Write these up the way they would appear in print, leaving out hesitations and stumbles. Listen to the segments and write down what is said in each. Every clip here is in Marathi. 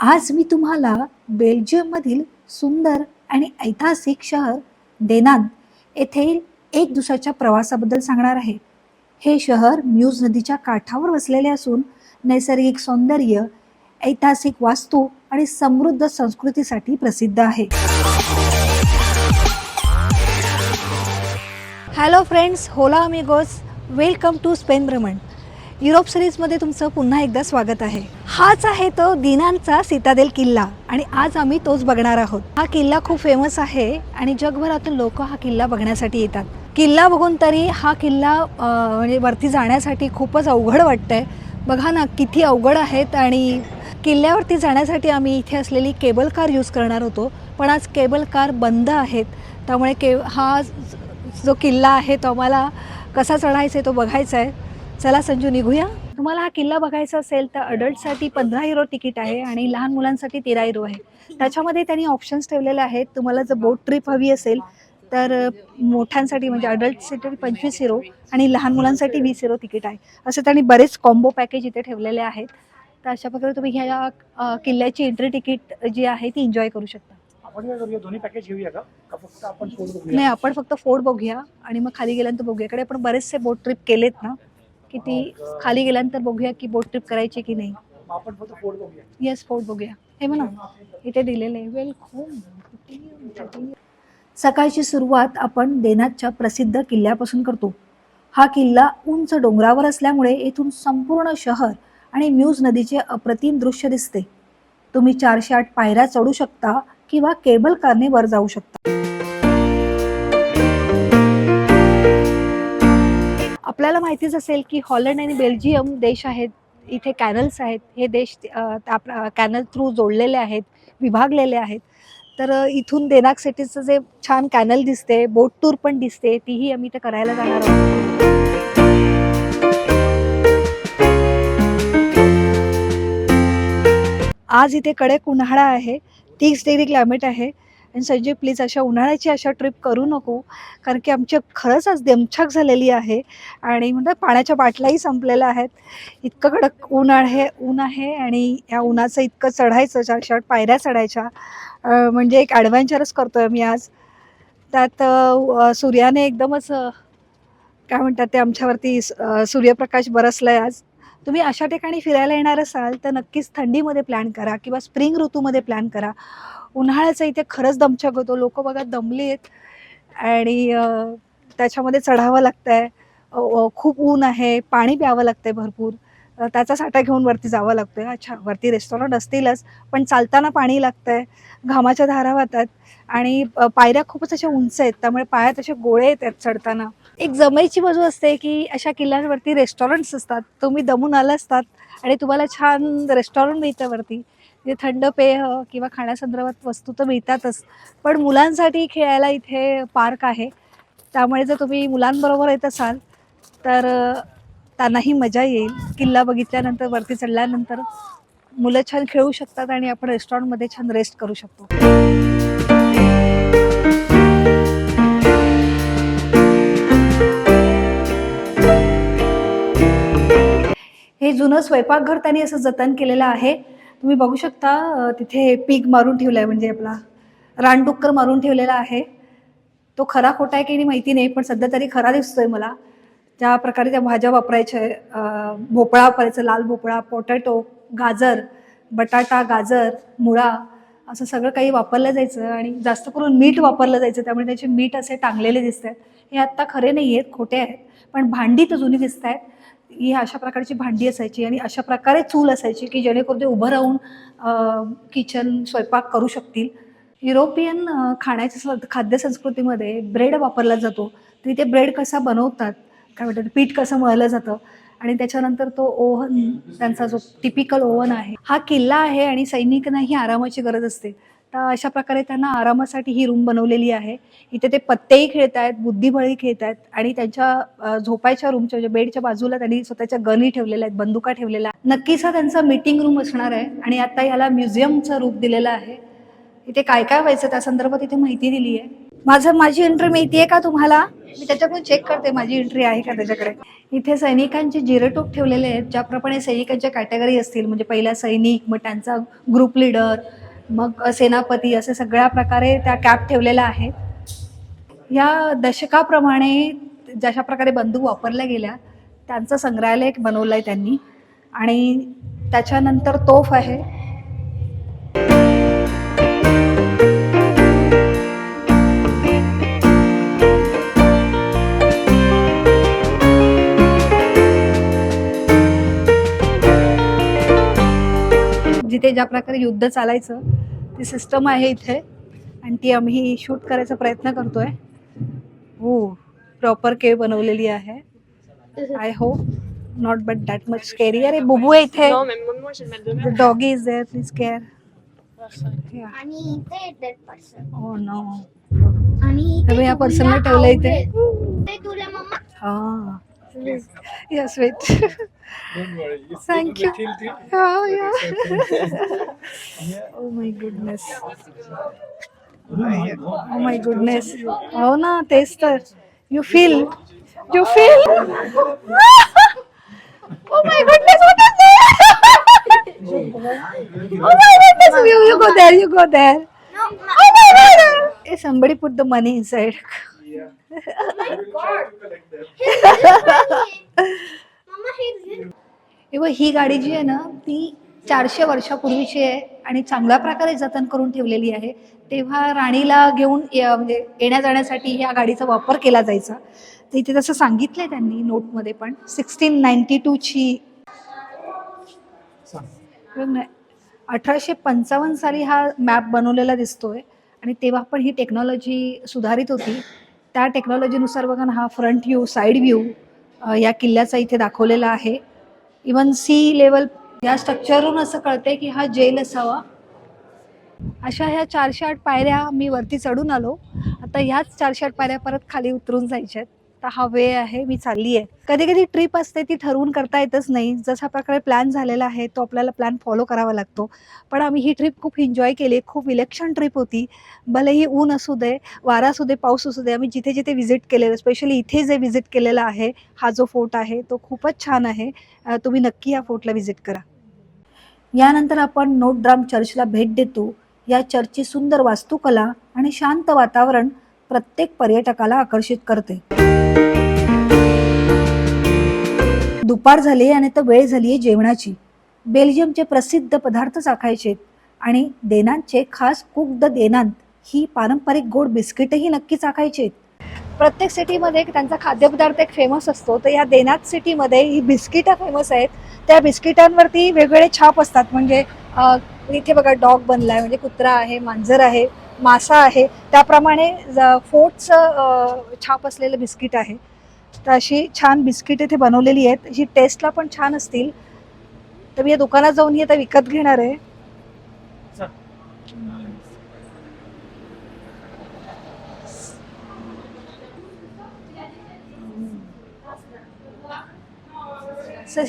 आज मी तुम्हाला बेल्जियममधील सुंदर आणि ऐतिहासिक शहर देनान येथील एक दिवसाच्या प्रवासाबद्दल सांगणार आहे. हे शहर म्यूज नदीच्या काठावर वसलेले असून नैसर्गिक सौंदर्य, ऐतिहासिक वास्तू आणि समृद्ध संस्कृतीसाठी प्रसिद्ध आहे. हॅलो फ्रेंड्स, होला अमिगोस, वेलकम टू स्पेन भ्रमण. युरोप सिरीजमध्ये तुमचं पुन्हा एकदा स्वागत आहे. हाच आहे तो दिनानचा सितादेल किल्ला आणि आज आम्ही तोच बघणार आहोत. हा किल्ला खूप फेमस आहे आणि जगभरातून लोक हा किल्ला बघण्यासाठी येतात. किल्ला बघून तरी हा किल्ला म्हणजे वरती जाण्यासाठी खूपच अवघड वाटतंय. बघा ना किती अवघड आहेत. आणि किल्ल्यावरती जाण्यासाठी आम्ही इथे असलेली केबल कार यूज करणार होतो, पण आज केबल कार बंद आहेत. त्यामुळे हा जो किल्ला आहे तो आम्हाला कसा चढायचा आहे तो बघायचा आहे. चला संजू, निघूया. तुम्हाला हा किल्ला बघायचा असेल तर अडल्टसाठी 15 युरो तिकीट आहे आणि लहान मुलांसाठी 13 युरो आहे. त्याच्यामध्ये त्यांनी ऑप्शन्स ठेवलेले आहेत. तुम्हाला जर बोट ट्रिप हवी असेल तर मोठ्यांसाठी म्हणजे अडल्टसाठी 25 युरो आणि लहान मुलांसाठी 20 युरो तिकीट आहे. असं त्यांनी बरेच कॉम्बो पॅकेज इथे ठेवलेले आहेत. तर अशा प्रकारे तुम्ही ह्या किल्ल्याची एंट्री तिकीट जी आहे ती एन्जॉय करू शकता. आपण काय करूया, दोन्ही पॅकेज घेऊया का फक्त आपण फोर्ट बघूया? नाही, आपण फक्त फोर्ट बघूया आणि मग खाली गेल्यानंतर बघूया. कडे आपण बरेचसे बोट ट्रिप केलेत ना, की ती खाली गेल्यानंतर बघूया की बोट ट्रिप करायची की नाही. मग आपण फक्त फोर्ट बघूया. येस, फोर्ट बघूया. हे म्हणा इथे दिलेलं आहे वेलकम. सकाळची सुरुवात आपण देनानच्या प्रसिद्ध किल्ल्यापासून करतो. हा किल्ला उंच डोंगरावर असल्यामुळे येथून संपूर्ण शहर आणि म्यूज नदीचे अप्रतिम दृश्य दिसते. तुम्ही 408 पायऱ्या चढू शकता किंवा केबल कारने वर जाऊ शकता. आपल्याला माहितीच असेल की हॉलंड आणि बेल्जियम देश आहेत. इथे कॅनल्स आहेत. हे देश त्या कॅनल थ्रू जोडलेले आहेत, विभागलेले आहेत. तर इथून देनान सिटीचं जे छान कॅनल दिसते, बोट टूर पण दिसते, तीही आम्ही इथे करायला जाणार आहोत. आज इथे कडक उन्हाळा आहे, 30 डिग्री क्लायमेट आहे. आणि संजय प्लीज अशा उन्हाळ्याची ट्रिप करू नको, कारण की आमची खरंच आज दमछाक झालेली आहे आणि म्हणतात पाण्याच्या बाटल्याही संपलेल्या आहेत. इतकं कडक ऊन आहे आणि या उन्हाचं इतकं चढायचं, 408 पायऱ्या चढायच्या म्हणजे एक ॲडव्हेंचरच करतोय मी आज. त्यात सूर्याने एकदमच काय म्हणतात ते आमच्यावरती सूर्यप्रकाश बरसलाय आज. तुम्ही अशा ठिकाणी फिरायला येणार असाल तर नक्कीच थंडीमध्ये प्लॅन करा किंवा स्प्रिंग ऋतूमध्ये प्लॅन करा. उन्हाळ्याचा इथे खरंच दमछाक होतो. लोक बघा दमले आहेत आणि त्याच्यामध्ये चढावं लागतंय. खूप ऊन आहे, पाणी प्यावं लागतंय भरपूर. त्याचा साठा घेऊन वरती जावं लागतंय. अच्छा, वरती रेस्टॉरंट असतीलच, पण चालताना पाणी लागतंय, घामाच्या धारा वाहतात आणि पायऱ्या खूपच अशा उंच आहेत, त्यामुळे पायात असे गोळे येतात चढताना. एक जमायची बाजू असते की अशा किल्ल्यांवरती रेस्टॉरंट्स असतात. तुम्ही दमून आला असतात आणि तुम्हाला छान रेस्टॉरंट मिळतं वरती, जे थंड पेय किंवा खाण्यासंदर्भात वस्तू तर मिळतातच, पण मुलांसाठी खेळायला इथे पार्क आहे. त्यामुळे जर तुम्ही मुलांबरोबर येत असाल तर त्यांनाही मजा येईल. किल्ला बघितल्यानंतर, वरती चढल्यानंतर मुलं छान खेळू शकतात आणि आपण रेस्टॉरंटमध्ये छान रेस्ट करू शकतो. हे जुनं स्वयंपाकघर त्यांनी असं जतन केलेलं आहे. तुम्ही बघू शकता तिथे पीक मारून ठेवलं आहे, म्हणजे आपला रानडुक्कर मारून ठेवलेला आहे. तो खरा खोटा आहे की नाही माहिती नाही, पण सध्या तरी खरा दिसतोय मला. ज्या प्रकारे त्या भाज्या वापरायच्या, भोपळा वापरायचा, लाल भोपळा, पोटॅटो, गाजर, बटाटा, गाजर, मुळा, असं सगळं काही वापरलं जायचं आणि जास्त करून मीठ वापरलं जायचं. त्यामुळे त्याचे मीठ असे टांगलेले दिसत आहेत. हे आत्ता खरे नाही आहेत, खोटे आहेत, पण भांडी तर जुनी दिसत आहेत. ही अशा प्रकारची भांडी असायची आणि अशा प्रकारे चूल असायची की जेणेकरून ते उभं राहून किचन स्वयंपाक करू शकतील. युरोपियन खाण्याच्या खाद्यसंस्कृतीमध्ये ब्रेड वापरला जातो. तर इथे ब्रेड कसा बनवतात, काय म्हणतात, पीठ कसं मळलं जातं आणि त्याच्यानंतर तो ओव्हन, त्यांचा जो टिपिकल ओव्हन आहे. हा किल्ला आहे आणि सैनिकांनाही आरामाची गरज असते, तर अशा प्रकारे त्यांना आरामासाठी ही रूम बनवलेली आहे. इथे ते पत्तेही खेळत आहेत, बुद्धिबळही खेळत आहेत आणि त्यांच्या झोपायच्या रूमच्या म्हणजे बेडच्या बाजूला त्यांनी स्वतःच्या गनही ठेवलेल्या आहेत, बंदुका ठेवलेल्या आहेत. नक्कीच हा त्यांचा मीटिंग रूम असणार आहे आणि आता याला म्युझियमचं रूप दिलेलं आहे. इथे काय काय व्हायचं त्या संदर्भात इथे माहिती दिली आहे. माझी एंट्री माहिती आहे का तुम्हाला? मी त्याच्याकडून चेक करते माझी एंट्री आहे का त्याच्याकडे. इथे सैनिकांचे जिरेटोप ठेवलेले आहेत, ज्याप्रमाणे सैनिकांच्या कॅटेगरी असतील, म्हणजे पहिला सैनिक, मग त्यांचा ग्रुप लीडर, मग सेनापती, असे सगळ्या प्रकारे त्या कॅप ठेवलेल्या आहेत. या दशकाप्रमाणे जशा प्रकारे बंदूक वापरल्या गेल्या त्यांचं संग्रहालय बनवलं आहे त्यांनी. आणि त्याच्यानंतर तोफ आहे. जिथे ज्या प्रकारे युद्ध चालायचं ती सिस्टम आहे इथे, आणि ती आम्ही शूट करायचा प्रयत्न करतोय. हो, प्रॉपर केव बनवलेली आहे. I hope not but that much scary. अरे बुबू आहे इथे. Non, mais moi je vais mettre de même. Doggy is there, please care. आणि इथे डेड पर्सन ओ नो. आणि अरे या पर्सनला ठेवलं इथे. ते तुला मम्मा हा, yes wait. Don't worry. It's Thank you. till. Oh yeah. Oh my goodness. Oh my goodness. हो ना, तेच तर. You feel. Oh my goodness, what is this? Oh my goodness, you go there, you go there. Oh my god. Hey, somebody put the money inside. Mumma हे तेव्हा ही गाडी जी आहे ना ती 400 वर्षापूर्वीची आहे आणि चांगल्या प्रकारे जतन करून ठेवलेली आहे. तेव्हा राणीला घेऊन म्हणजे येण्या जाण्यासाठी ह्या गाडीचा वापर केला जायचा. तर इथे तसं सांगितलंय त्यांनी नोटमध्ये पण. 1692 ची 1855 साली हा मॅप बनवलेला दिसतोय. आणि तेव्हा पण ही टेक्नॉलॉजी सुधारित होती. त्या टेक्नॉलॉजीनुसार बघा ना, हा फ्रंट व्ह्यू, साईड व्ह्यू या किल्ल्याचा इथे दाखवलेला आहे. इवन सी लेवल या स्ट्रक्चरवरून असं कळतंय की हा जेल असावा. अशा ह्या 408 पायऱ्या मी वरती चढून आलो. आता ह्याच 408 पायऱ्या परत खाली उतरून जायच्या आहेत. तर हा वे आहे, मी चालली आहे. कधी कधी ट्रिप असते ती ठरवून करता येतच नाही. जशा प्रकारे प्लॅन झालेला आहे तो आपल्याला प्लॅन फॉलो करावा लागतो. पण आम्ही ही ट्रिप खूप एन्जॉय केली. खूप विलक्षण ट्रिप होती. भलेही ऊन असू दे, वारा असू दे, पाऊस असू दे, आम्ही जिथे जिथे व्हिजिट केलेलं, स्पेशली इथे जे व्हिजिट केलेला आहे हा जो फोर्ट आहे तो खूपच छान आहे. तुम्ही नक्की या फोर्टला व्हिजिट करा. यानंतर आपण नोट-ड्राम चर्चला भेट देतो. या चर्चची सुंदर वास्तुकला आणि शांत वातावरण प्रत्येक पर्यटकाला आकर्षित करते. दुपार झाली आणि आता वेळ झाली आहे जेवणाची. बेल्जियमचे प्रसिद्ध पदार्थ चाखायचे आणि देनांतचे खास कुक द देनांत ही पारंपरिक गोड बिस्किटही नक्की चाखायचे. प्रत्येक सिटीमध्ये त्यांचा खाद्यपदार्थ एक फेमस असतो. तर या देनात सिटीमध्ये ही बिस्किटं फेमस आहेत. त्या बिस्किटांवरती वेगवेगळे छाप असतात. म्हणजे इथे बघा डॉग बनलाय, म्हणजे कुत्रा आहे, मांजर आहे, मासा आहे. त्याप्रमाणे फोर्टचं छाप असलेलं बिस्किट आहे. तर अशी छान बिस्किट इथे बनवलेली आहेत. ही टेस्टला पण छान असतील. तर मी या दुकानात जाऊन ही आता विकत घेणार आहे.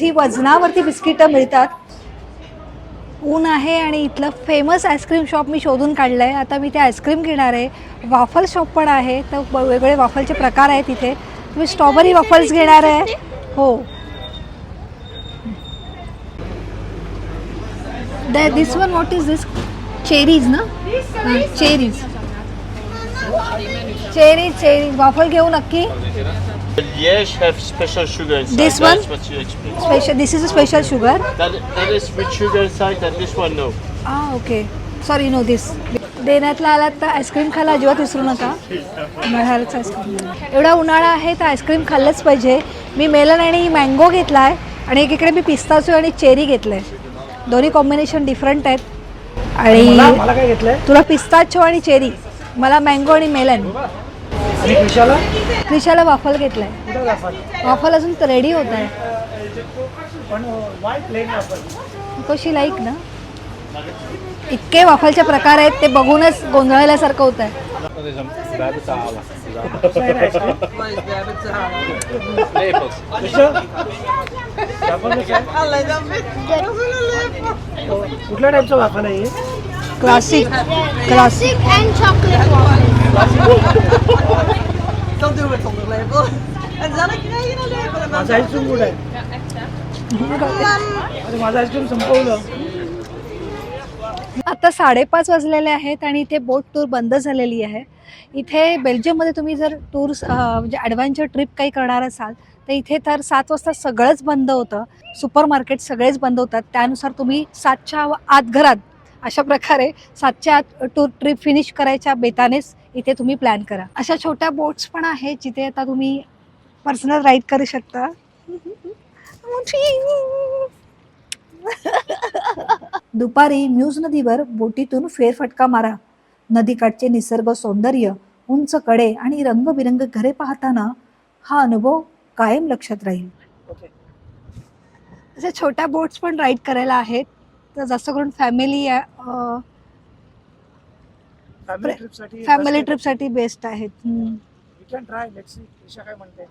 ही वजनावरती बिस्किटं मिळतात. ऊन आहे आणि इथलं फेमस आईस्क्रीम शॉप मी शोधून काढलं आहे. आता मी ते आईस्क्रीम घेणार आहे. वाफल शॉप पण आहे. तर वेगवेगळे वाफलचे प्रकार आहेत इथे. तुम्ही स्ट्रॉबेरी वाफल्स घेणार आहे? हो. This one what is this? Cherries ना? चेरीज चेरीज वाफल घेऊ नक्की. Yes, have special sugar inside. This one? That's what you expect. Special, this is a special sugar. That is with sugar inside, and this one no. Okay, sorry, no this. देण्यातला आलात तर आईस्क्रीम खायला अजिबात विसरू नका. उन्हाळ्याचं आईस्क्रीम, एवढा उन्हाळा आहे तर आईस्क्रीम खाल्लंच पाहिजे. मी मेलन आणि मँगो घेतला आहे आणि एकीकडे मी पिस्ताचिओ आणि चेरी घेतलं आहे. दोन्ही कॉम्बिनेशन डिफरंट आहेत. आणि मला काय घेतलंय? तुला पिस्ताचिओ आणि चेरी, मला मँगो आणि मेलन. आणि क्रिशाला? क्रिशाला वाफल घेतलाय. कुठं वाफल? वाफल अजून रेडी होत आहे. पण वाय प्लेन वाफल कशी लाईक ना. इतके वाफलचे प्रकार आहेत ते बघूनच गोंधळल्यासारखं होत आहे. कुठल्या टाईपचं वाफल आहे? Classic and chocolate. माझा आईस्क्रीम कुठे आहे? अरे माझा आईस्क्रीम संपवलं. आता 5:30 वाजलेले आहेत आणि इथे बोट टूर बंद झालेली आहे. इथे बेल्जियममध्ये तुम्ही जर टूर्स म्हणजे ॲडव्हेंचर ट्रिप काही करणार असाल तर इथे तर 7 वाजता सगळंच बंद होतं. सुपर मार्केट सगळेच बंद होतात. त्यानुसार तुम्ही 7च्या आत घरात अशा प्रकारे 7च्या आत टूर ट्रिप फिनिश करायच्या बेतानेच इथे तुम्ही प्लॅन करा. अशा छोट्या बोट्स पण आहेत जिथे आता तुम्ही पर्सनल राईड करू शकता. दुपारी म्यूज नदीवर बोटीतून फेरफटका मारा. नदीकाठचे निसर्ग सौंदर्य, उंच कडे आणि रंगबिरंग घरे पाहताना हा अनुभव कायम लक्षात राहील. ओके. अशा छोट्या बोट्स पण राईड करायला आहेत. तर जास्त करून फॅमिली ट्रिपसाठी बेस्ट आहेत. We can try. Let's see Isha काय म्हणते.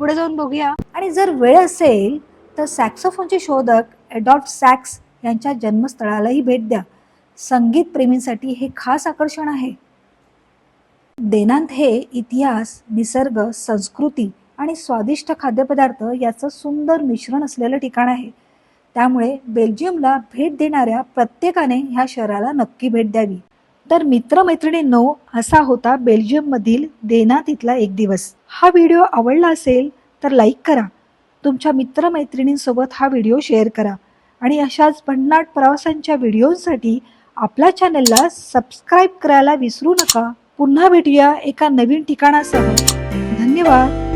पुढे जाऊन बघूया. आणि जर वेळ असेल तर सॅक्सोफोनचे शोधक एडॉल्फ सॅक्स यांच्या जन्मस्थळालाही भेट द्या. संगीत प्रेमींसाठी हे खास आकर्षण आहे. देनांत हे इतिहास, निसर्ग, संस्कृती आणि स्वादिष्ट खाद्यपदार्थ याचं सुंदर मिश्रण असलेलं ठिकाण आहे. त्यामुळे बेल्जियमला भेट देणाऱ्या प्रत्येकाने ह्या शहराला नक्की भेट द्यावी. तर मित्रमैत्रिणींनो, असा होता बेल्जियममधील देनांत इथला एक दिवस. हा व्हिडिओ आवडला असेल तर लाईक करा. तुमच्या मित्रमैत्रिणींसोबत हा व्हिडिओ शेअर करा आणि अशाच भन्नाट प्रवासांच्या व्हिडिओसाठी आपल्या चॅनलला सबस्क्राईब करायला विसरू नका. पुन्हा भेटूया एका नवीन ठिकाणासह. धन्यवाद.